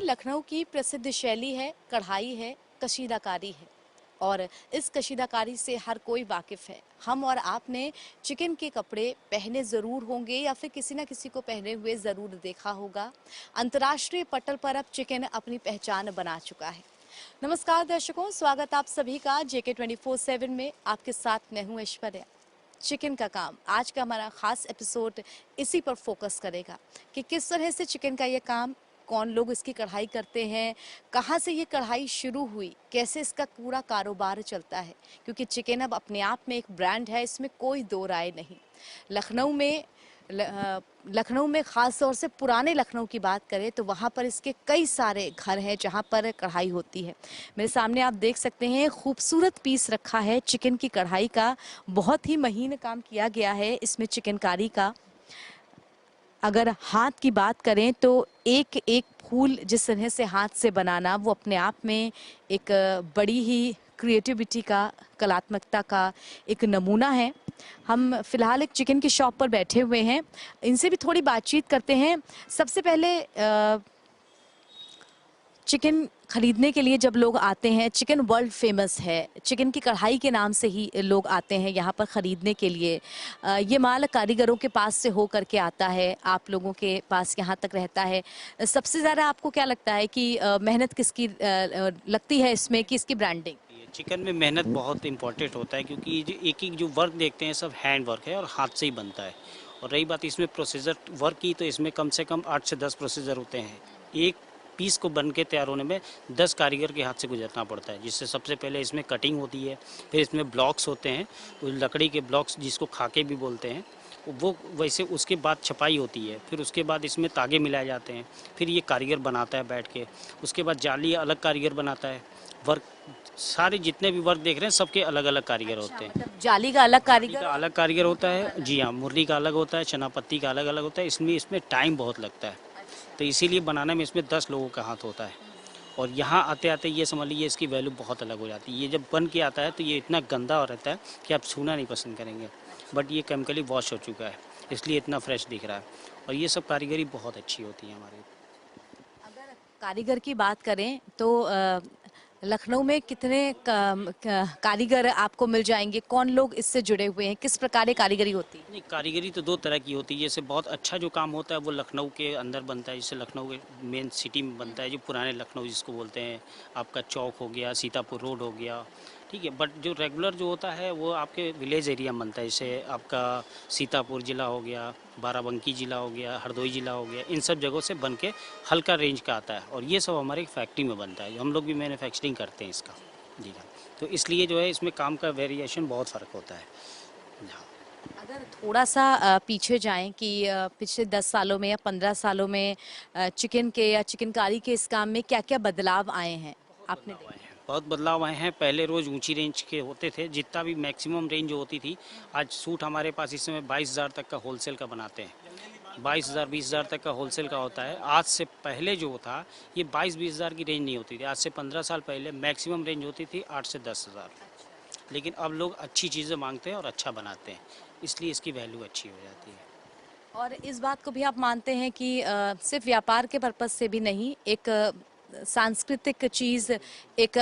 लखनऊ की प्रसिद्ध शैली है, कढ़ाई है, कशीदाकारी है और इस कशीदाकारी से हर कोई वाकिफ़ है। हम और आपने चिकन के कपड़े पहने ज़रूर होंगे या फिर किसी न किसी को पहने हुए ज़रूर देखा होगा। अंतर्राष्ट्रीय पटल पर अब चिकन अपनी पहचान बना चुका है। नमस्कार दर्शकों, स्वागत आप सभी का JK 24/7 में। आपके साथ मैं हूँ ऐश्वर्या। चिकन का काम, आज का हमारा ख़ास एपिसोड इसी पर फोकस करेगा कि किस तरह से चिकन का ये काम, कौन लोग इसकी कढ़ाई करते हैं, कहाँ से ये कढ़ाई शुरू हुई, कैसे इसका पूरा कारोबार चलता है। क्योंकि चिकन अब अपने आप में एक ब्रांड है, इसमें कोई दो राय नहीं। लखनऊ में लखनऊ में ख़ास तौर से पुराने लखनऊ की बात करें तो वहाँ पर इसके कई सारे घर हैं जहाँ पर कढ़ाई होती है। मेरे सामने आप देख सकते हैं खूबसूरत पीस रखा है चिकन की कढ़ाई का। बहुत ही महीन काम किया गया है इसमें चिकनकारी का। अगर हाथ की बात करें तो एक एक फूल जिस तरह से हाथ से बनाना, वो अपने आप में एक बड़ी ही क्रिएटिविटी का, कलात्मकता का एक नमूना है। हम फिलहाल एक चिकन की शॉप पर बैठे हुए हैं, इनसे भी थोड़ी बातचीत करते हैं। सबसे पहले चिकन खरीदने के लिए जब लोग आते हैं, चिकन वर्ल्ड फेमस है, चिकन की कढ़ाई के नाम से ही लोग आते हैं यहाँ पर ख़रीदने के लिए। ये माल कारीगरों के पास से हो करके आता है, आप लोगों के पास यहाँ तक रहता है। सबसे ज़्यादा आपको क्या लगता है कि मेहनत किसकी लगती है इसमें, कि इसकी ब्रांडिंग? चिकन में मेहनत बहुत इम्पोर्टेंट होता है, क्योंकि ये जो एक जो वर्क देखते हैं सब हैंड वर्क है और हाथ से ही बनता है। और रही बात इसमें प्रोसीजर वर्क की, तो इसमें कम से कम 8 से 10 प्रोसीजर होते हैं। एक पीस को बन के तैयार होने में 10 कारीगर के हाथ से गुजरना पड़ता है, जिससे सबसे पहले इसमें कटिंग होती है, फिर इसमें ब्लॉक्स होते हैं, लकड़ी के ब्लॉक्स जिसको खाके भी बोलते हैं, वो वैसे उसके बाद छपाई होती है, फिर उसके बाद इसमें तागे मिलाए जाते हैं, फिर ये कारीगर बनाता है बैठ के। उसके बाद जाली अलग कारीगर बनाता है। वर्क सारे जितने भी वर्क देख रहे हैं सबके अलग अलग कारीगर होते हैं। मतलब जाली का अलग कारीगर, अलग कारीगर होता है जी हाँ, मुरली का अलग होता है, चना पत्ती का अलग अलग होता है। इसमें टाइम बहुत लगता है, तो इसीलिए बनाने में इसमें 10 लोगों का हाथ होता है। और यहाँ आते आते ये समझ लीजिए इसकी वैल्यू बहुत अलग हो जाती है। ये जब बन के आता है तो ये इतना गंदा हो रहता है कि आप छूना नहीं पसंद करेंगे, बट ये केमिकली वॉश हो चुका है, इसलिए इतना फ्रेश दिख रहा है। और ये सब कारीगरी बहुत अच्छी होती है हमारी। अगर कारीगर की बात करें तो लखनऊ में कितने कारीगर आपको मिल जाएंगे? कौन लोग इससे जुड़े हुए हैं? किस प्रकार की कारीगरी होती है? नहीं, कारीगरी तो 2 तरह की होती है। जैसे बहुत अच्छा जो काम होता है वो लखनऊ के अंदर बनता है, जैसे लखनऊ के मेन सिटी में बनता है, जो पुराने लखनऊ जिसको बोलते हैं। आपका चौक हो गया, सीतापुर रोड हो गया, ठीक है। बट जो रेगुलर जो होता है वो आपके विलेज एरिया में बनता है, जैसे आपका सीतापुर ज़िला हो गया, बाराबंकी ज़िला हो गया, हरदोई ज़िला हो गया, इन सब जगहों से बन के हल्का रेंज का आता है। और ये सब हमारे एक फैक्ट्री में बनता है, हम लोग भी मैन्युफैक्चरिंग करते हैं इसका। जी हाँ, तो इसलिए जो है इसमें काम का वेरिएशन बहुत फ़र्क होता है। हाँ। अगर थोड़ा सा पीछे जाएं कि पिछले 10 सालों में या 15 सालों में चिकन के या चिकनकारी के इस काम में क्या क्या बदलाव आए हैं आपने बदलाव देखे? आए हैं, बहुत बदलाव आए हैं। पहले रोज़ ऊंची रेंज के होते थे, जितना भी मैक्सिमम रेंज जो होती थी। आज सूट हमारे पास इस समय 22,000 तक का होलसेल का बनाते हैं। 22,000 20,000 तक का होलसेल का होता है। आज से पहले जो था ये 22-20,000 की रेंज नहीं होती थी। आज से 15 साल पहले मैक्सिमम रेंज होती थी 8 से 10,000। लेकिन अब लोग अच्छी चीज़ें मांगते हैं और अच्छा बनाते हैं, इसलिए इसकी वैल्यू अच्छी हो जाती है। और इस बात को भी आप मानते हैं कि सिर्फ व्यापार के पर्पज से भी नहीं, एक सांस्कृतिक चीज़, एक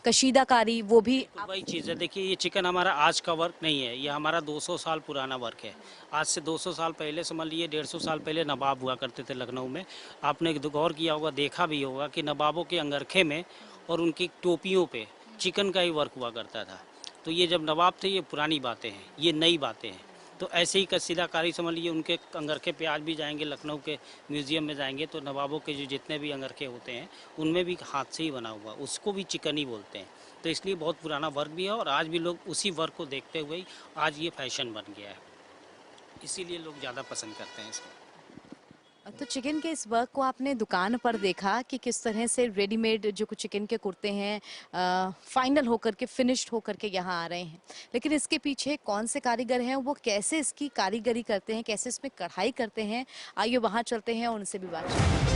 कशीदाकारी, वो भी तो वही चीज़ है। देखिए, ये चिकन हमारा आज का वर्क नहीं है, ये हमारा 200 साल पुराना वर्क है। आज से 200 साल पहले, समझ लीजिए 150 साल पहले नवाब हुआ करते थे लखनऊ में। आपने गौर किया होगा, देखा भी होगा कि नवाबों के अंगरखे में और उनकी टोपियों पे चिकन का ही वर्क हुआ करता था। तो ये जब नवाब थे, ये पुरानी बातें हैं, ये नई बातें हैं। तो ऐसे ही कसीदाकारी समझ लीजिए, उनके अंगरखे पे आज भी जाएंगे, लखनऊ के म्यूज़ियम में जाएंगे तो नवाबों के जो जितने भी अंगरखे होते हैं उनमें भी हाथ से ही बना हुआ, उसको भी चिकन ही बोलते हैं। तो इसलिए बहुत पुराना वर्क भी है और आज भी लोग उसी वर्क को देखते हुए ही आज ये फैशन बन गया है, इसीलिए लोग ज़्यादा पसंद करते हैं इसको। तो चिकन के इस वर्क को आपने दुकान पर देखा कि किस तरह से रेडीमेड जो कुछ चिकन के कुर्ते हैं फाइनल होकर के, फिनिश्ड होकर के यहाँ आ रहे हैं, लेकिन इसके पीछे कौन से कारीगर हैं, वो कैसे इसकी कारीगरी करते हैं, कैसे इसमें कढ़ाई करते हैं, आइए वहाँ चलते हैं और उनसे भी बात करते हैं।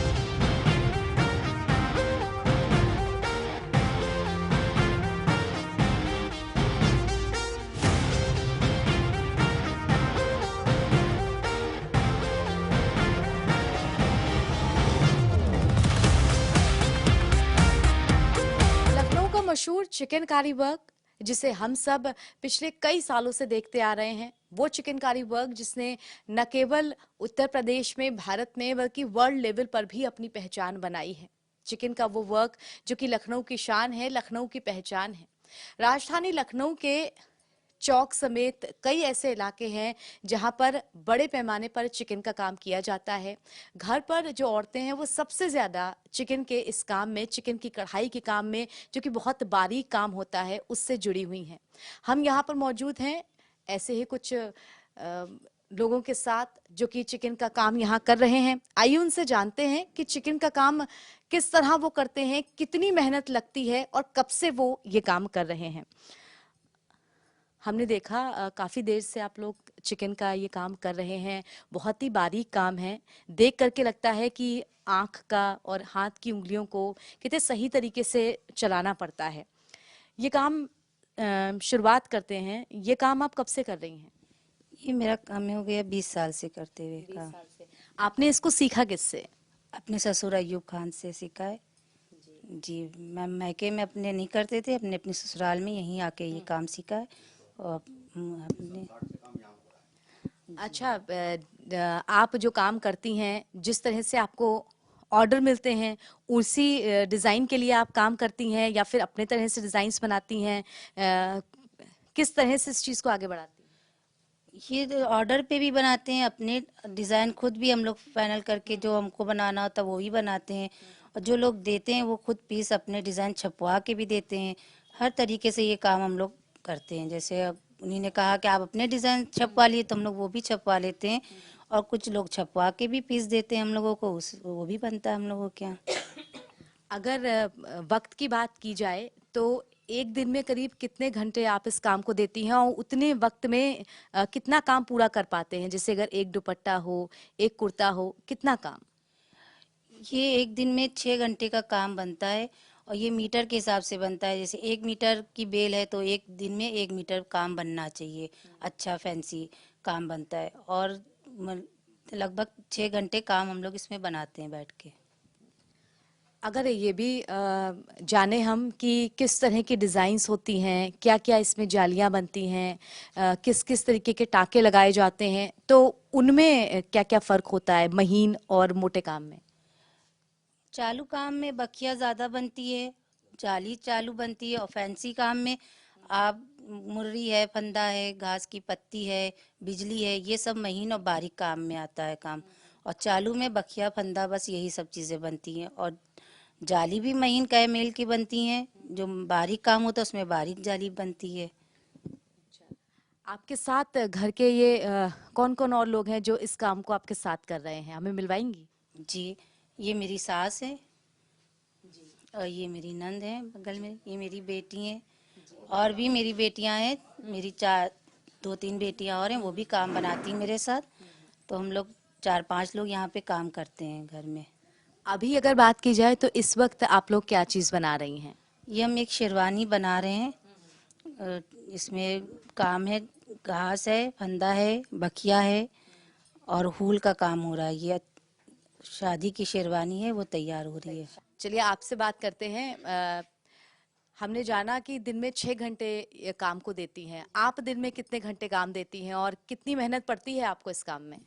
चिकनकारी वर्क जिसे हम सब पिछले कई सालों से देखते आ रहे हैं, वो चिकनकारी वर्क जिसने न केवल उत्तर प्रदेश में, भारत में, बल्कि वर्ल्ड लेवल पर भी अपनी पहचान बनाई है। चिकन का वो वर्क जो कि लखनऊ की शान है, लखनऊ की पहचान है। राजधानी लखनऊ के चौक समेत कई ऐसे इलाके हैं जहां पर बड़े पैमाने पर चिकन का काम किया जाता है। घर पर जो औरतें हैं वो सबसे ज्यादा चिकन के इस काम में, चिकन की कढ़ाई के काम में, जो कि बहुत बारीक काम होता है, उससे जुड़ी हुई हैं। हम यहाँ पर मौजूद हैं ऐसे ही कुछ लोगों के साथ जो कि चिकन का काम यहाँ कर रहे हैं। आइए उनसे जानते हैं कि चिकन का काम किस तरह वो करते हैं, कितनी मेहनत लगती है और कब से वो ये काम कर रहे हैं। हमने देखा काफ़ी देर से आप लोग चिकन का ये काम कर रहे हैं, बहुत ही बारीक काम है। देख करके लगता है कि आँख का और हाथ की उँगलियों को कितने सही तरीके से चलाना पड़ता है। ये काम शुरुआत करते हैं, ये काम आप कब से कर रही हैं? ये मेरा काम हो गया 20 साल से करते हुए 20 काम। साल से। आपने इसको सीखा किससे? अपने ससुर अयूब खान से सीखा है। जी, मैं मायके में अपने नहीं करते थे, अपने अपने ससुराल में यहीं आके ये काम सीखा है। और अपने अच्छा, आप जो काम करती हैं, जिस तरह से आपको ऑर्डर मिलते हैं, उसी डिज़ाइन के लिए आप काम करती हैं या फिर अपने तरह से डिज़ाइंस बनाती हैं? किस तरह से इस चीज़ को आगे बढ़ाती हैं? ये ऑर्डर पे भी बनाते हैं, अपने डिज़ाइन खुद भी हम लोग फाइनल करके जो हमको बनाना होता है वो ही बनाते हैं। और जो लोग देते हैं वो खुद पीस अपने डिज़ाइन छपवा के भी देते हैं। हर तरीके से ये काम हम लोग करते हैं। जैसे अब उन्हीं ने कहा कि आप अपने डिज़ाइन छपवा लिए तो हम लोग वो भी छपवा लेते हैं। और कुछ लोग छपवा के भी पीस देते हैं हम लोगों को, उस वो भी बनता है हम लोगों के यहाँ। अगर वक्त की बात की जाए तो एक दिन में करीब कितने घंटे आप इस काम को देती हैं और उतने वक्त में कितना काम पूरा कर पाते हैं? जैसे अगर एक दुपट्टा हो, एक कुर्ता हो, कितना काम? ये एक दिन में 6 घंटे का काम बनता है। और ये मीटर के हिसाब से बनता है। जैसे 1 मीटर की बेल है तो एक दिन में 1 मीटर काम बनना चाहिए। अच्छा फैंसी काम बनता है। और लगभग 6 घंटे काम हम लोग इसमें बनाते हैं बैठ के। अगर ये भी जाने हम कि किस तरह की डिज़ाइंस होती हैं, क्या-क्या इसमें जालियाँ बनती हैं, किस-किस तरीके के टाँके लगाए जाते हैं, तो उनमें क्या-क्या फ़र्क होता है महीन और मोटे काम में? चालू काम में बखिया ज़्यादा बनती है, जाली चालू बनती है। और फैंसी काम में आप मुर्री है, फंदा है, घास की पत्ती है, बिजली है, ये सब महीन और बारीक काम में आता है काम। और चालू में बखिया, फंदा, बस यही सब चीज़ें बनती हैं। और जाली भी महीन कै मेल की बनती हैं। जो बारीक काम होता है उसमें बारीक जाली बनती है। आपके साथ घर के ये कौन-कौन और लोग हैं जो इस काम को आपके साथ कर रहे हैं? हमें मिलवाएँगी? जी, ये मेरी सास है और ये मेरी नंद है बगल में, ये मेरी बेटी हैं। और भी मेरी बेटियां हैं, मेरी 2-3 बेटियां और हैं, वो भी काम बनाती हैं मेरे साथ। तो हम लोग 4-5 लोग यहाँ पे काम करते हैं घर में। अभी अगर बात की जाए तो इस वक़्त आप लोग क्या चीज़ बना रही हैं? ये हम एक शेरवानी बना रहे हैं। इसमें काम है, घास है, फंदा है, बखिया है और हूल का काम हो रहा है। ये शादी की शेरवानी है, वो तैयार हो रही है। चलिए आपसे बात करते हैं। हमने जाना कि दिन में 6 घंटे ये काम को देती हैं। आप दिन में कितने घंटे काम देती हैं और कितनी मेहनत पड़ती है आपको इस काम में?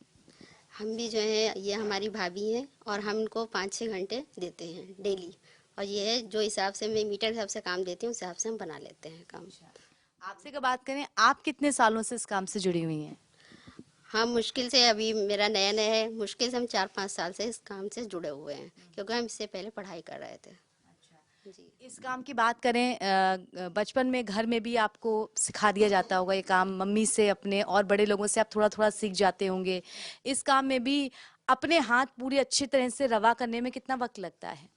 हम भी जो है, ये हमारी भाभी हैं और हम इनको 5-6 घंटे देते हैं डेली। और ये है जो हिसाब से मैं मीटर के हिसाब से काम देती हूँ उस हिसाब से हम बना लेते हैं काम। आपसे अगर बात करें, आप कितने सालों से इस काम से जुड़ी हुई हैं? हम मुश्किल से, अभी मेरा नया नया है, मुश्किल से हम 4-5 साल से इस काम से जुड़े हुए हैं क्योंकि हम इससे पहले पढ़ाई कर रहे थे। जी। इस काम की बात करें, बचपन में घर में भी आपको सिखा दिया जाता होगा ये काम, मम्मी से, अपने और बड़े लोगों से आप थोड़ा-थोड़ा सीख जाते होंगे। इस काम में भी अपने हाथ पूरी अच्छी तरह से रवा करने में कितना वक़्त लगता है?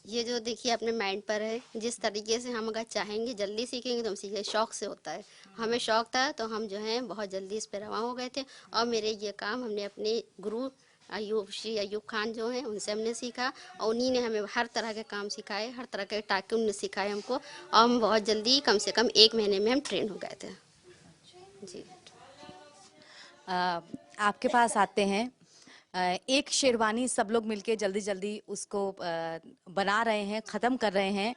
ये जो देखिए अपने माइंड पर है, जिस तरीके से हम अगर चाहेंगे जल्दी सीखेंगे तो हम सीखेंगे। शौक से होता है, हमें शौक था तो हम जो है बहुत जल्दी इस पे रवा हो गए थे। और मेरे ये काम हमने अपने गुरु श्री अयूब खान जो हैं उनसे हमने सीखा और उन्हीं ने हमें हर तरह के काम सिखाए, हर तरह के टाके उन्होंने सिखाए हमको। और हम बहुत जल्दी, कम से कम 1 महीने में हम ट्रेन हो गए थे। जी। आपके पास आते हैं एक शेरवानी सब लोग मिलके जल्दी जल्दी उसको बना रहे हैं, ख़त्म कर रहे हैं।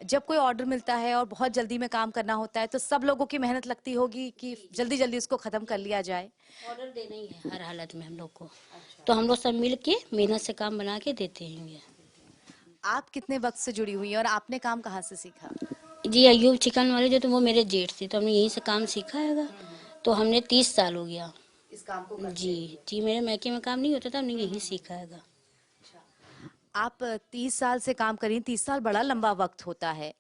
जब कोई ऑर्डर मिलता है और बहुत जल्दी में काम करना होता है तो सब लोगों की मेहनत लगती होगी कि जल्दी जल्दी उसको ख़त्म कर लिया जाए। ऑर्डर देना ही है हर हालत में हम लोग को। तो हम लोग सब मिल के मेहनत से काम बना के देते हैं। आप कितने वक्त से जुड़ी हुई हैं और आपने काम कहाँ से सीखा? जी अयूब चिकन वाले जो तो वो मेरे जेठ थे, तो हमने यहीं से काम सीखा हैगा। तो हमने 30 साल हो गया इस काम को करते जी। जी मेरे मैके में काम नहीं होता था, हमने यहीं सीखा हैगा। आप 30 साल से काम करी, 30 साल बड़ा लंबा वक्त होता है।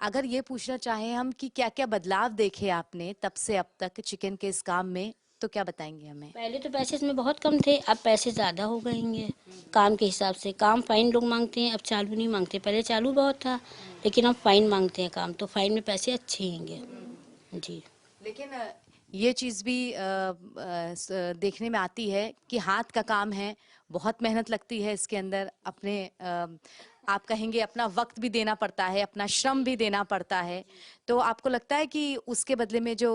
अगर ये पूछना चाहें हम कि क्या क्या बदलाव देखे आपने तब से अब तक चिकन के इस काम में, तो क्या बताएंगे हमें? पहले तो पैसे इसमें बहुत कम थे, अब पैसे ज़्यादा हो गए हैं काम के हिसाब से। काम फाइन लोग मांगते हैं, अब चालू नहीं मांगते। पहले चालू बहुत था, लेकिन अब फाइन मांगते हैं काम, तो फाइन में पैसे अच्छे हैं जी। लेकिन ये चीज़ भी देखने में आती है कि हाथ का काम है, बहुत मेहनत लगती है इसके अंदर। अपने आप कहेंगे अपना वक्त भी देना पड़ता है, अपना श्रम भी देना पड़ता है। तो आपको लगता है कि उसके बदले में जो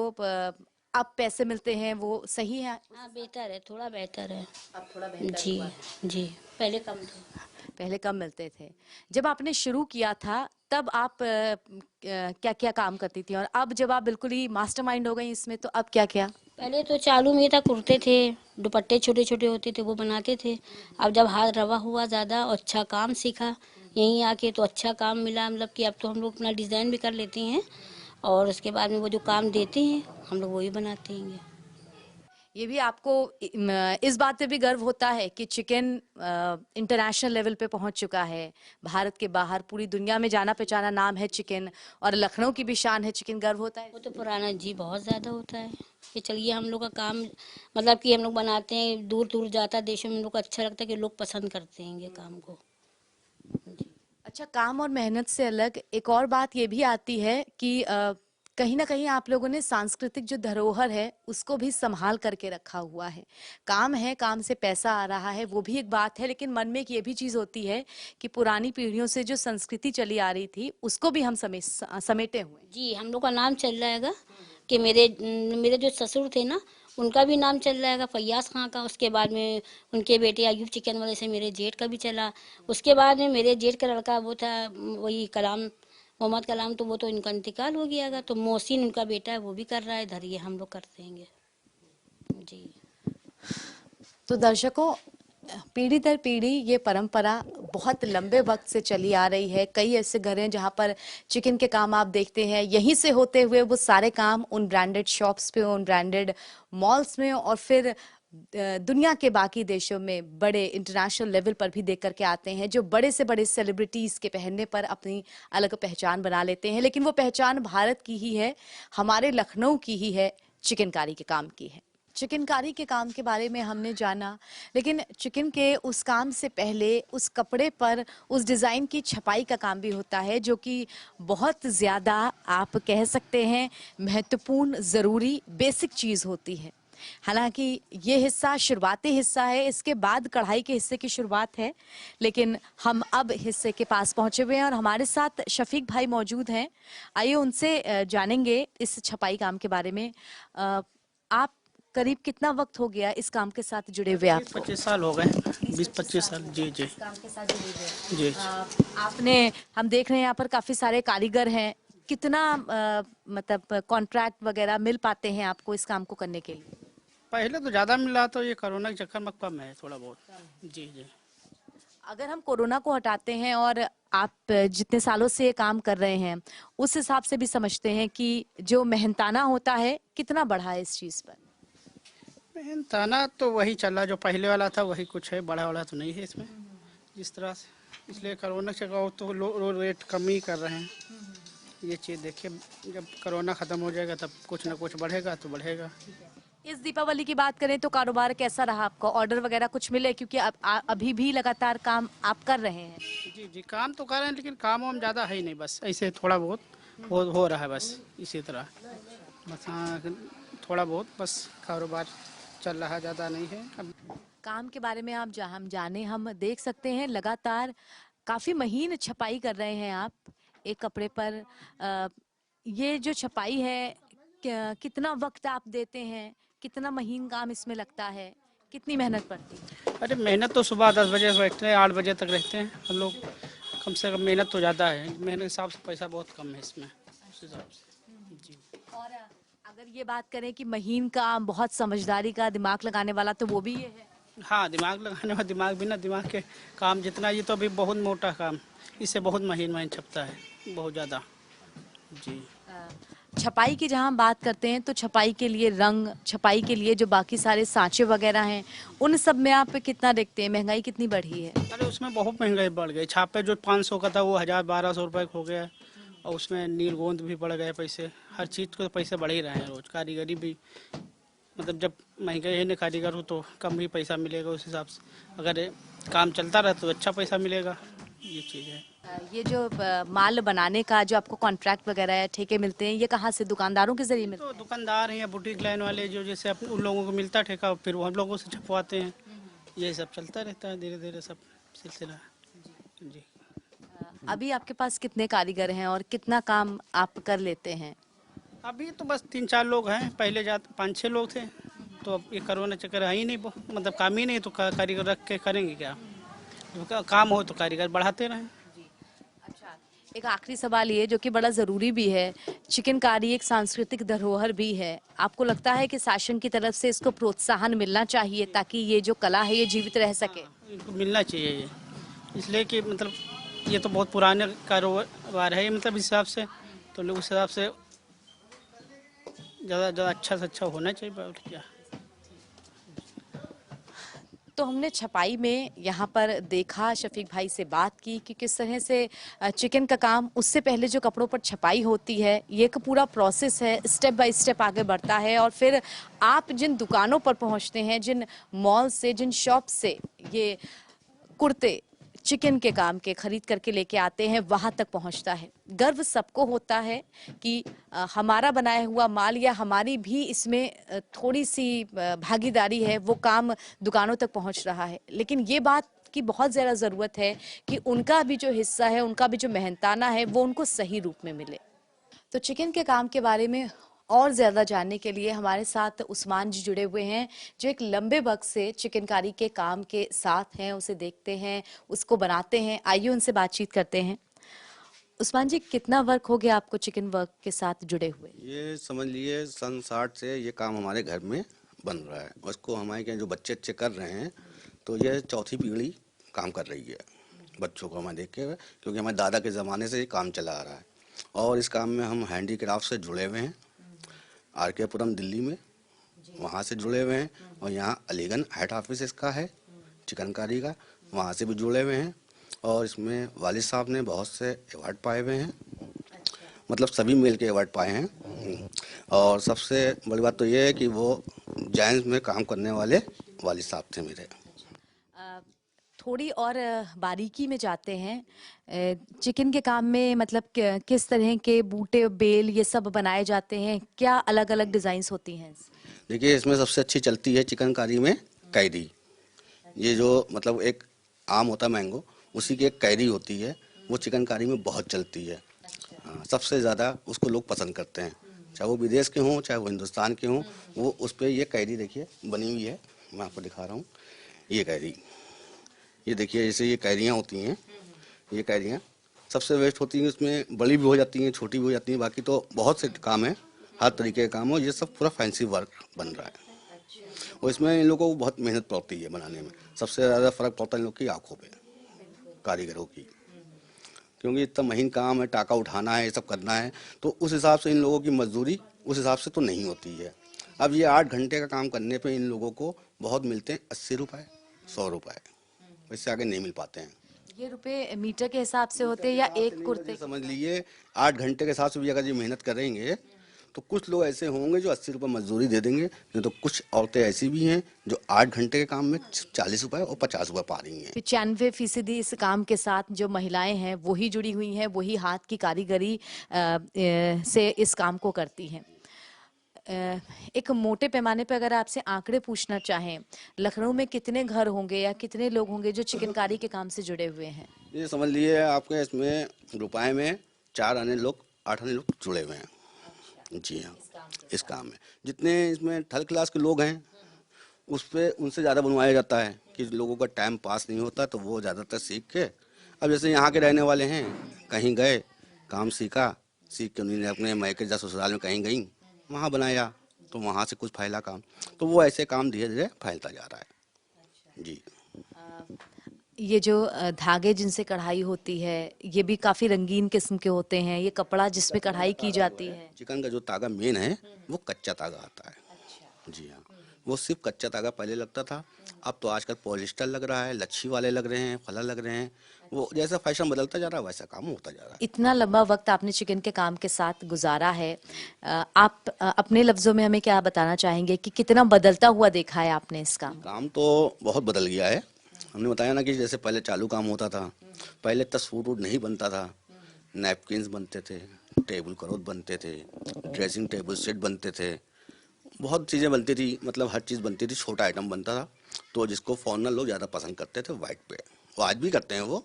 अब पैसे मिलते हैं वो सही है? हाँ बेहतर है, थोड़ा बेहतर है। अब थोड़ा बेहतर जी हुआ। जी, पहले कम थे। पहले कम मिलते थे। जब आपने शुरू किया था तब आप क्या क्या काम करती थी, और अब जब आप बिल्कुल ही मास्टरमाइंड हो गई इसमें तो अब क्या क्या? पहले तो चालू में था, कुर्ते थे, दुपट्टे छोटे छोटे होते थे वो बनाते थे। अब जब हाथ रवा हुआ ज़्यादा और अच्छा काम सीखा यहीं आके, तो अच्छा काम मिला। मतलब कि अब तो हम लोग अपना डिज़ाइन भी कर लेते हैं, और उसके बाद में वो जो काम देते हैं हम लोग वही बनाते हैं। ये भी आपको इस बात पे भी गर्व होता है कि चिकन इंटरनेशनल लेवल पे पहुंच चुका है, भारत के बाहर पूरी दुनिया में जाना पहचाना नाम है चिकन, और लखनऊ की भी शान है चिकन, गर्व होता है? वो तो पुराना जी बहुत ज़्यादा होता है कि चलिए हम लोग का काम, मतलब कि हम लोग बनाते हैं, दूर दूर जाता है देशों में, हम लोग को अच्छा लगता है कि लोग पसंद करते हैं ये काम को जी। अच्छा, काम और मेहनत से अलग एक और बात ये भी आती है कि कहीं ना कहीं आप लोगों ने सांस्कृतिक जो धरोहर है उसको भी संभाल करके रखा हुआ है। काम है, काम से पैसा आ रहा है, वो भी एक बात है, लेकिन मन में एक ये भी चीज होती है कि पुरानी पीढ़ियों से जो संस्कृति चली आ रही थी उसको भी हम समेटे हुए हैं। जी हम लोग का नाम चल जाएगा कि मेरे मेरे जो ससुर थे ना, उनका भी नाम चल जाएगा फैयाज खां का। उसके बाद में उनके बेटे अयूब चिकन वाले से मेरे जेठ का भी चला। उसके बाद में मेरे जेठ का लड़का वो था, वही कलाम, मोहम्मद कलाम, तो वो तो इनका इंतकाल हो गया। तो मोहसिन उनका बेटा है, वो भी कर रहा है इधर, ये हम लोग करते हैं जी। तो दर्शकों, पीढ़ी दर पीढ़ी ये परंपरा बहुत लंबे वक्त से चली आ रही है। कई ऐसे घर हैं जहां पर चिकन के काम आप देखते हैं, यहीं से होते हुए वो सारे काम उन ब्रांडेड शॉप्स पे, उन ब्रांडेड मॉल्स में, और फिर दुनिया के बाकी देशों में बड़े इंटरनेशनल लेवल पर भी देख करके आते हैं, जो बड़े से बड़े सेलिब्रिटीज के पहनने पर अपनी अलग पहचान बना लेते हैं। लेकिन वो पहचान भारत की ही है, हमारे लखनऊ की ही है, चिकनकारी के काम की है। चिकनकारी के काम के बारे में हमने जाना, लेकिन चिकन के उस काम से पहले उस कपड़े पर उस डिज़ाइन की छपाई का काम भी होता है, जो कि बहुत ज़्यादा आप कह सकते हैं महत्वपूर्ण, ज़रूरी, बेसिक चीज़ होती है। हालांकि ये हिस्सा शुरुआती हिस्सा है, इसके बाद कढ़ाई के हिस्से की शुरुआत है, लेकिन हम अब हिस्से के पास पहुंचे हुए हैं और हमारे साथ शफीक भाई मौजूद हैं। आइए उनसे जानेंगे इस छपाई काम के बारे में। आप करीब कितना वक्त हो गया इस काम के साथ जुड़े हुए आपको? 25 साल हो गए, 20-25 साल। जी जी इस काम के साथ जुड़े हुए। जी। आपने, हम देख रहे हैं यहाँ पर काफी सारे कारीगर हैं, कितना मतलब कॉन्ट्रैक्ट वगैरह मिल पाते हैं आपको इस काम को करने के लिए? पहले तो ज़्यादा मिला, तो ये कोरोना के चक्कर में कम है थोड़ा बहुत। जी जी। अगर हम कोरोना को हटाते हैं और आप जितने सालों से ये काम कर रहे हैं उस हिसाब से भी समझते हैं कि जो मेहनताना होता है कितना बढ़ा है इस चीज पर? मेहनताना तो वही चला जो पहले वाला था, वही कुछ है, बड़ा वाला तो नहीं है इसमें जिस तरह से। इसलिए कोरोना से कहो तो रेट कम ही कर रहे हैं। ये चीज़ देखिए, जब कोरोना ख़त्म हो जाएगा तब कुछ ना कुछ बढ़ेगा तो बढ़ेगा। इस दीपावली की बात करें तो कारोबार कैसा रहा आपका? ऑर्डर वगैरह कुछ मिले? क्योंकि अभी भी लगातार काम आप कर रहे हैं। जी जी, काम तो कर रहे हैं, लेकिन काम वाम ज़्यादा है ही नहीं, बस ऐसे थोड़ा बहुत हो रहा है, बस इसी तरह। बस हाँ, थोड़ा बहुत बस कारोबार चल रहा है, ज़्यादा नहीं है अब। काम के बारे में हम जाने, हम देख सकते हैं लगातार काफी महीन छपाई कर रहे हैं आप एक कपड़े पर। ये जो छपाई है कितना वक्त आप देते हैं, कितना महीन काम इसमें लगता है, कितनी मेहनत पड़ती है? अरे मेहनत तो सुबह 10 बजे से बैठते हैं, 8 बजे तक रहते हैं हम लोग। कम से कम मेहनत तो ज़्यादा है, मेरे हिसाब से पैसा बहुत कम है इसमें, उस हिसाब से जी। और अगर ये बात करें कि महीन काम, बहुत समझदारी का, दिमाग लगाने वाला, तो वो भी ये है। हाँ, दिमाग लगाने में दिमाग, बिना दिमाग के काम जितना, ये तो अभी बहुत मोटा काम, इससे बहुत महीन महीन छपता है, बहुत ज़्यादा जी। अ, छपाई की जहाँ हम बात करते हैं तो छपाई के लिए रंग, छपाई के लिए जो बाकी सारे सांचे वगैरह हैं, उन सब में आप कितना देखते हैं, महंगाई कितनी बढ़ी है? अरे उसमें बहुत महंगाई बढ़ गई, छापे जो 500 का था वो 1000-1200 रुपये हो गया, और उसमें नील गोंद भी बढ़ गए पैसे, हर चीज़ को पैसे बढ़ ही रहे हैं रोज़। कारीगरी भी, मतलब जब महंगाई है ना, कारीगर हो तो कम ही पैसा मिलेगा उस हिसाब से, अगर काम चलता रहे तो अच्छा पैसा मिलेगा, ये चीज़ है। ये जो माल बनाने का जो आपको कॉन्ट्रैक्ट वगैरह है, ठेके मिलते हैं, ये कहाँ से, दुकानदारों के जरिए मिलते तो दुकानदार हैं या बुटीक लाइन वाले जो, जैसे अपने उन लोगों को मिलता ठेका, फिर वो हम लोगों से छपवाते हैं, यही सब चलता रहता है धीरे धीरे सब सिलसिला जी। हैं? अभी आपके पास कितने कारीगर हैं और कितना काम आप कर लेते हैं? अभी तो बस 3-4 लोग हैं, पहले जाते 5-6 लोग थे, तो अब ये कोरोना चक्कर है ही नहीं, मतलब काम ही नहीं, तो कारीगर रख के करेंगे क्या, जब काम हो तो कारीगर बढ़ाते रहें। अच्छा, एक आखिरी सवाल ये जो कि बड़ा ज़रूरी भी है, चिकनकारी एक सांस्कृतिक धरोहर भी है। आपको लगता है कि शासन की तरफ से इसको प्रोत्साहन मिलना चाहिए ताकि ये जो कला है ये जीवित रह सके? इनको मिलना चाहिए ये, इसलिए कि मतलब ये तो बहुत पुराने कारोबार है, मतलब इस हिसाब से, तो लोग उस हिसाब से ज़्यादा ज़्यादा अच्छा से अच्छा होना चाहिए, और क्या। तो हमने छपाई में यहाँ पर देखा, शफीक भाई से बात की कि किस तरह से चिकन का काम, उससे पहले जो कपड़ों पर छपाई होती है, ये एक पूरा प्रोसेस है, स्टेप बाय स्टेप आगे बढ़ता है, और फिर आप जिन दुकानों पर पहुँचते हैं, जिन मॉल से, जिन शॉप से ये कुर्ते चिकन के काम के खरीद करके लेके आते हैं, वहां तक पहुंचता है। गर्व सबको होता है कि हमारा बनाया हुआ माल या हमारी भी इसमें थोड़ी सी भागीदारी है, वो काम दुकानों तक पहुंच रहा है। लेकिन ये बात की बहुत ज़्यादा ज़रूरत है कि उनका भी जो हिस्सा है, उनका भी जो मेहनताना है, वो उनको सही रूप में मिले। तो चिकन के काम के बारे में और ज़्यादा जानने के लिए हमारे साथ उस्मान जी जुड़े हुए हैं, जो एक लंबे वक्त से चिकनकारी के काम के साथ हैं, उसे देखते हैं, उसको बनाते हैं। आइए उनसे बातचीत करते हैं। उस्मान जी, कितना वर्क हो गया आपको चिकन वर्क के साथ जुड़े हुए? ये समझ लिए सन 60 से ये काम हमारे घर में बन रहा है। उसको हमारे यहाँ जो बच्चे अच्छे कर रहे हैं, तो ये चौथी पीढ़ी काम कर रही है बच्चों को हमें देख के, क्योंकि हमारे दादा के ज़माने से ये काम चला आ रहा है। और इस काम में हम हैंडीक्राफ्ट से जुड़े हुए हैं, RK पुरम दिल्ली में, वहाँ से जुड़े हुए हैं, और यहाँ अलीगंज हेड ऑफिस इसका है चिकनकारी का, वहाँ से भी जुड़े हुए हैं। और इसमें वालिद साहब ने बहुत से अवार्ड पाए हुए हैं, मतलब सभी मिल के अवार्ड पाए हैं। और सबसे बड़ी बात तो ये है कि वो जेंट्स में काम करने वाले वालिद साहब थे मेरे। थोड़ी और बारीकी में जाते हैं। चिकन के काम में मतलब किस तरह के बूटे, बेल, ये सब बनाए जाते हैं, क्या अलग अलग डिज़ाइंस होती हैं? देखिए, इसमें सबसे अच्छी चलती है चिकनकारी में कैरी। ये जो मतलब एक आम होता है मैंगो, उसी की एक कैरी होती है, वो चिकनकारी में बहुत चलती है। हाँ, सबसे ज़्यादा उसको लोग पसंद करते हैं, चाहे वो विदेश के हों चाहे वो हिंदुस्तान के हों, वो उस पर ये कैरी देखिए बनी हुई है, मैं आपको दिखा रहा हूँ। ये कैरी, ये देखिए, जैसे ये कैरियाँ होती हैं, ये कैरियाँ सबसे बेस्ट होती हैं, इसमें बड़ी भी हो जाती हैं, छोटी भी हो जाती हैं, बाकी तो बहुत से काम है, हर तरीके का काम हो। ये सब पूरा फैंसी वर्क बन रहा है, और इसमें इन लोगों को बहुत मेहनत पड़ती है बनाने में। सबसे ज़्यादा फ़र्क पड़ता है इन लोग की आँखों पे, कारीगरों की, क्योंकि इतना महीन काम है, टाका उठाना है, ये सब करना है, तो उस हिसाब से इन लोगों की मजदूरी उस हिसाब से तो नहीं होती है। अब ये 8 घंटे का काम करने पे इन लोगों को बहुत मिलते हैं 80 रुपये, 100 रुपये, इससे आगे नहीं मिल पाते हैं। ये रुपए मीटर के हिसाब से होते हैं या एक कुर्ते? समझ लीजिए 8 घंटे के हिसाब से भी अगर ये मेहनत करेंगे तो कुछ लोग ऐसे होंगे जो 80 रुपये मजदूरी दे देंगे, नहीं तो कुछ औरतें ऐसी भी हैं जो 8 घंटे के काम में 40 रुपये और 50 रुपये पा रही हैं। 95% इस काम के साथ जो महिलाएं हैं वही जुड़ी हुई हैं, वही हाथ की कारीगरी से इस काम को करती हैं। एक मोटे पैमाने पर अगर आपसे आंकड़े पूछना चाहें, लखनऊ में कितने घर होंगे या कितने लोग होंगे जो चिकनकारी के काम से जुड़े हुए हैं? ये समझ लिए आपके इसमें रुपए में 4 आने लोग, 8 आने लोग जुड़े हुए हैं। जी हाँ, इस काम में जितने इसमें थर्ड क्लास के लोग हैं उस पे उनसे ज़्यादा बनवाया जाता है कि लोगों का टाइम पास नहीं होता, तो वो ज़्यादातर सीख के, अब जैसे यहाँ के रहने वाले हैं, कहीं गए, काम सीखा, सीख के उन्होंने अपने मायके या ससुराल में कहीं गई, वहाँ बनाया, तो वहाँ से कुछ फैला काम, तो वो ऐसे काम धीरे धीरे फैलता जा रहा है जी। ये जो धागे जिनसे कढ़ाई होती है, ये भी काफ़ी रंगीन किस्म के होते हैं। ये कपड़ा जिसमें कढ़ाई की जाती है। चिकन का जो तागा मेन है वो कच्चा तागा आता है जी हाँ। वो सिर्फ कच्चा तागा पहले लगता था, अब तो आजकल पॉलिस्टर लग रहा है, लच्छी वाले लग रहे हैं, फला लग रहे हैं, वो जैसा फैशन बदलता जा रहा है वैसा काम होता जा रहा है। इतना लंबा वक्त आपने चिकन के काम के साथ गुजारा है, आप अपने लफ्ज़ों में हमें क्या बताना चाहेंगे कि कितना बदलता हुआ देखा है आपने इस काम? काम तो बहुत बदल गया है। हमने बताया ना कि जैसे पहले चालू काम होता था, पहले तक सूट वूट नहीं बनता था, नैपकिन्स बनते थे, टेबल क्लॉथ बनते थे, ड्रेसिंग टेबल सेट बनते थे, बहुत चीज़ें बनती थी, मतलब हर चीज़ बनती थी, छोटा आइटम बनता था, तो जिसको फॉरनर लोग ज़्यादा पसंद करते थे वाइट पे, वो आज भी करते हैं वो,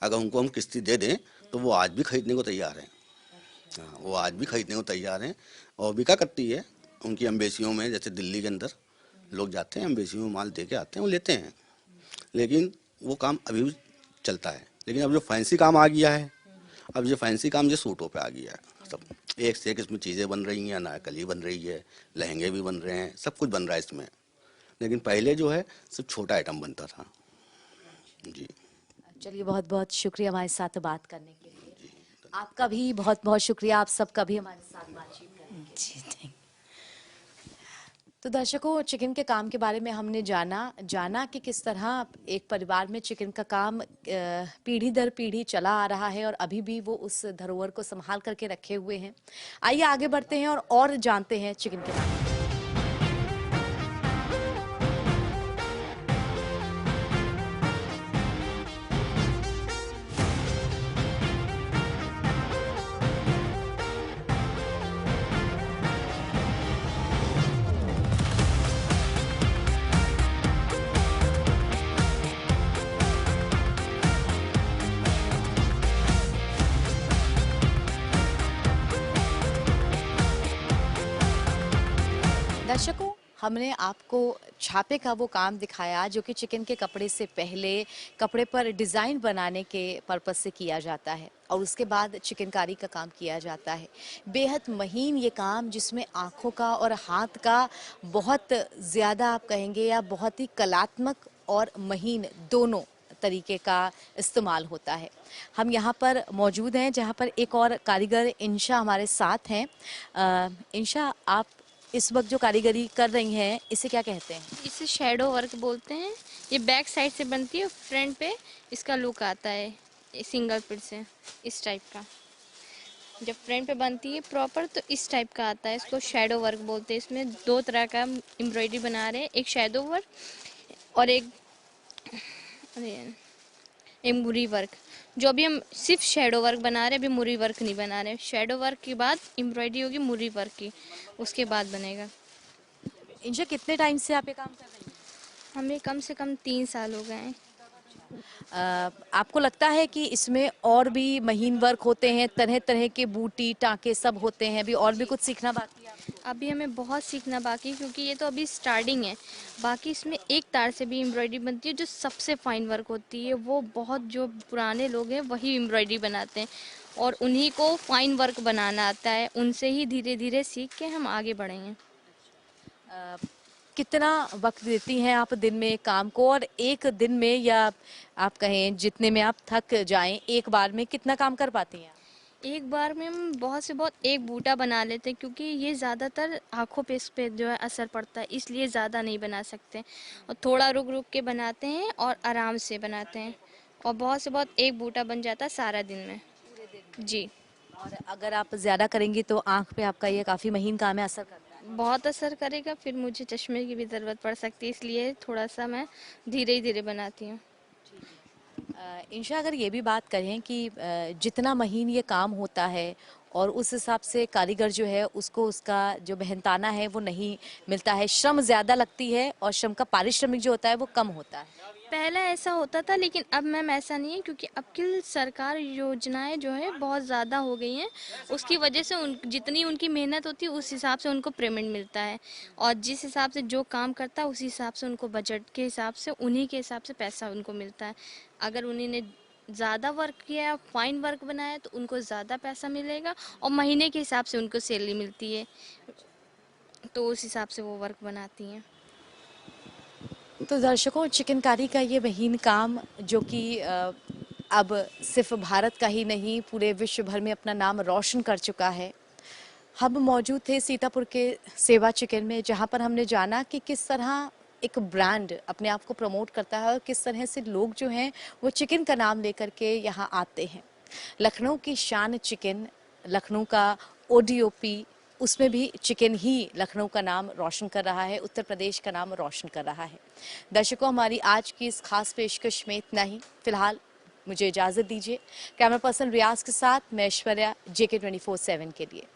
अगर उनको हम किस्ती दे दें तो वो आज भी खरीदने को तैयार हैं। हाँ, वो आज भी खरीदने को तैयार हैं और बिका करती है उनकी एम्बेसियों में, जैसे दिल्ली के अंदर लोग जाते हैं एम्बेसियों में माल दे के आते हैं, वो लेते हैं, लेकिन वो काम अभी भी चलता है। लेकिन अब जो फैंसी काम आ गया है, अब ये फैंसी काम जो सूटों पे आ गया है, सब एक से एक इसमें चीज़ें बन रही हैं, अनारकली बन रही है, लहंगे भी बन रहे हैं, सब कुछ बन रहा है इसमें, लेकिन पहले जो है सिर्फ छोटा आइटम बनता था जी। चलिए, बहुत बहुत शुक्रिया हमारे साथ बात करने के लिए। आपका भी बहुत बहुत शुक्रिया, आप सबका भी हमारे साथ बातचीत करने के लिए। जी थैंक। तो दर्शकों, चिकन के काम के बारे में हमने जाना कि किस तरह एक परिवार में चिकन का काम पीढ़ी दर पीढ़ी चला आ रहा है और अभी भी वो उस धरोहर को संभाल करके रखे हुए हैं। आइए आगे बढ़ते हैं और जानते हैं चिकन के बारे में। दर्शकों, हमने आपको छापे का वो काम दिखाया जो कि चिकन के कपड़े से पहले कपड़े पर डिज़ाइन बनाने के पर्पस से किया जाता है और उसके बाद चिकनकारी का काम किया जाता है। बेहद महीन ये काम, जिसमें आँखों का और हाथ का बहुत ज़्यादा आप कहेंगे या बहुत ही कलात्मक और महीन दोनों तरीके का इस्तेमाल होता है। हम यहाँ पर मौजूद हैं जहाँ पर एक और कारीगर इंशा हमारे साथ हैं। इंशा, आप इस वक्त जो कारीगरी कर रही हैं, इसे क्या कहते हैं? इसे शैडो वर्क बोलते हैं। ये बैक साइड से बनती है, फ्रंट पे इसका लुक आता है सिंगल पिट से, इस टाइप का। जब फ्रंट पे बनती है प्रॉपर तो इस टाइप का आता है, इसको शैडो वर्क बोलते हैं। इसमें दो तरह का एम्ब्रॉयडरी बना रहे हैं, एक शैडो वर्क और एक मुरी वर्क। जो अभी हम सिर्फ शैडो वर्क बना रहे हैं, अभी मुरी वर्क नहीं बना रहे। शैडो वर्क के बाद एम्ब्रॉयडरी होगी मुरी वर्क की, उसके बाद बनेगा। इंशा, कितने टाइम से आप ये काम कर रही हैं? हमें कम से कम 3 साल हो गए हैं। आपको लगता है कि इसमें और भी महीन वर्क होते हैं, तरह तरह के बूटी टाँके सब होते हैं, अभी और भी कुछ सीखना बाकी है आपको? अभी हमें बहुत सीखना बाकी है, क्योंकि ये तो अभी स्टार्टिंग है। बाकी इसमें एक तार से भी एम्ब्रॉयडरी बनती है जो सबसे फाइन वर्क होती है, वो बहुत जो पुराने लोग हैं वही एम्ब्रॉयडरी बनाते हैं और उन्हीं को फाइन वर्क बनाना आता है। उनसे ही धीरे धीरे सीख के हम आगे बढ़े हैं। अ, कितना वक्त देती हैं आप दिन में काम को, और एक दिन में या आप कहें जितने में आप थक जाएं, एक बार में कितना काम कर पाती हैं आप? एक बार में हम बहुत से बहुत एक बूटा बना लेते हैं, क्योंकि ये ज़्यादातर आँखों पे इस पे जो है असर पड़ता है, इसलिए ज़्यादा नहीं बना सकते और थोड़ा रुक रुक के बनाते हैं और आराम से बनाते हैं और बहुत से बहुत एक बूटा बन जाता है सारा दिन में जी। और अगर आप ज़्यादा करेंगी तो आँख पे आपका ये काफ़ी महीन काम है, असर करता है। बहुत असर करेगा, फिर मुझे चश्मे की भी ज़रूरत पड़ सकती है, इसलिए थोड़ा सा मैं धीरे धीरे बनाती हूँ। इंशा, अगर ये भी बात करें कि जितना महीन ये काम होता है और उस हिसाब से कारीगर जो है उसको उसका जो मेहनताना है वो नहीं मिलता है, श्रम ज़्यादा लगती है और श्रम का पारिश्रमिक जो होता है वो कम होता है। पहले ऐसा होता था लेकिन अब मैम ऐसा नहीं है, क्योंकि अब की सरकार योजनाएं जो है बहुत ज़्यादा हो गई हैं। उसकी वजह से उन जितनी उनकी मेहनत होती है उस हिसाब से उनको पेमेंट मिलता है, और जिस हिसाब से जो काम करता है उसी हिसाब से उनको बजट के हिसाब से उन्हीं के हिसाब से पैसा उनको मिलता है। अगर उन्हीं ने ज़्यादा वर्क किया है, फाइन वर्क बनाया तो उनको ज़्यादा पैसा मिलेगा, और महीने के हिसाब से उनको सैलरी मिलती है, तो उस हिसाब से वो वर्क बनाती हैं। तो दर्शकों, चिकनकारी का ये महीन काम जो कि अब सिर्फ भारत का ही नहीं पूरे विश्व भर में अपना नाम रोशन कर चुका है। हम मौजूद थे सीतापुर के सेवा चिकन में, जहां पर हमने जाना कि किस तरह एक ब्रांड अपने आप को प्रमोट करता है और किस तरह से लोग जो हैं वो चिकन का नाम लेकर के यहाँ आते हैं। लखनऊ की शान चिकन, लखनऊ का ओडीओपी, उसमें भी चिकन ही लखनऊ का नाम रोशन कर रहा है, उत्तर प्रदेश का नाम रोशन कर रहा है। दर्शकों, हमारी आज की इस खास पेशकश में इतना ही। फिलहाल मुझे इजाज़त दीजिए। कैमरा पर्सन रियाज के साथ मैं ऐश्वर्या, JK 24/7 के लिए।